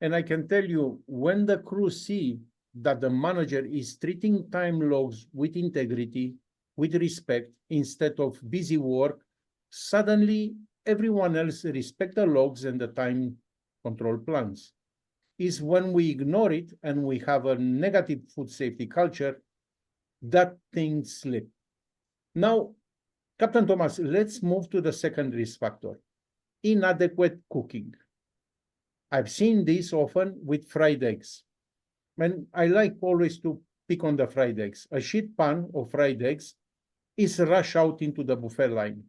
And I can tell you, when the crew see that the manager is treating time logs with integrity, with respect, instead of busy work, suddenly everyone else respects the logs and the time control plans. Is when we ignore it and we have a negative food safety culture, that things slip. Now, Captain Thomas, let's move to the second risk factor, inadequate cooking. I've seen this often with fried eggs. And I like always to pick on the fried eggs. A sheet pan of fried eggs is rushed out into the buffet line,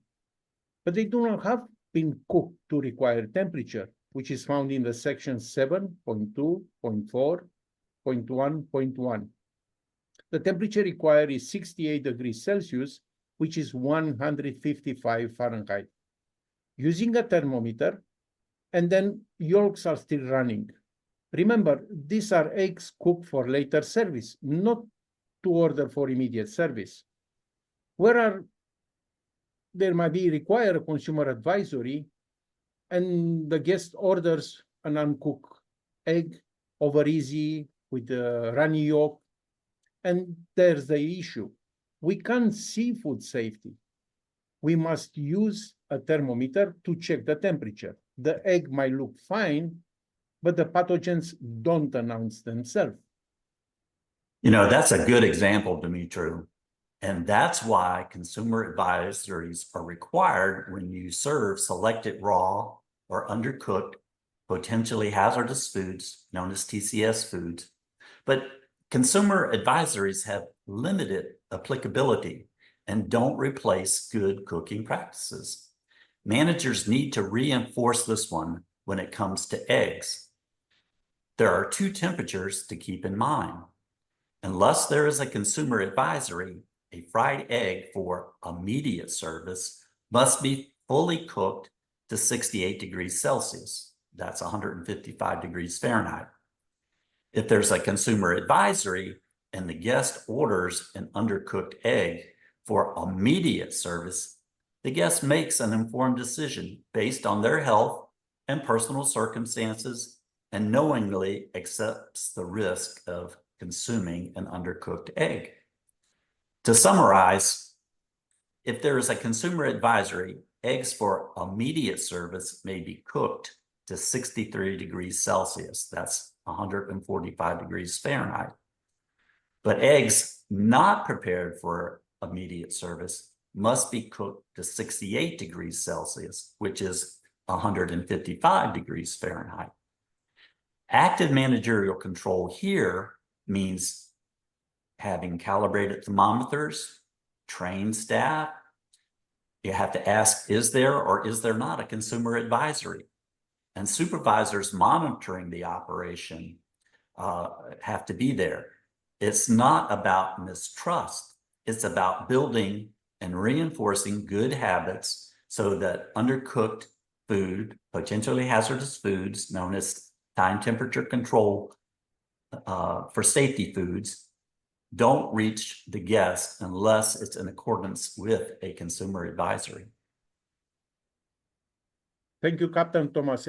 but they do not have been cooked to required temperature, which is found in the section 7.2.4.1.1. The temperature required is 68 degrees Celsius, which is 155 Fahrenheit. Using a thermometer, and then yolks are still running. Remember, these are eggs cooked for later service, not to order for immediate service. There might be required a consumer advisory, and the guest orders an uncooked egg over easy with the runny yolk, and there's the issue. We can't see food safety. We must use a thermometer to check the temperature. The egg might look fine, but the pathogens don't announce themselves. That's a good example, Dimitri. And that's why consumer advisories are required when you serve selected raw or undercooked, potentially hazardous foods, known as TCS foods. But consumer advisories have limited applicability and don't replace good cooking practices. Managers need to reinforce this one when it comes to eggs. There are two temperatures to keep in mind. Unless there is a consumer advisory, a fried egg for immediate service must be fully cooked to 68 degrees Celsius. That's 155 degrees Fahrenheit. If there's a consumer advisory and the guest orders an undercooked egg for immediate service, the guest makes an informed decision based on their health and personal circumstances and knowingly accepts the risk of consuming an undercooked egg. To summarize, if there is a consumer advisory, eggs for immediate service may be cooked to 63 degrees Celsius. That's 145 degrees Fahrenheit. But eggs not prepared for immediate service must be cooked to 68 degrees Celsius, which is 155 degrees Fahrenheit. Active managerial control here means having calibrated thermometers, trained staff. You have to ask, is there or is there not a consumer advisory? And supervisors monitoring the operation have to be there. It's not about mistrust. It's about building and reinforcing good habits so that undercooked food, potentially hazardous foods, known as time temperature control for safety foods, don't reach the guest unless it's in accordance with a consumer advisory. Thank you, Captain Thomas.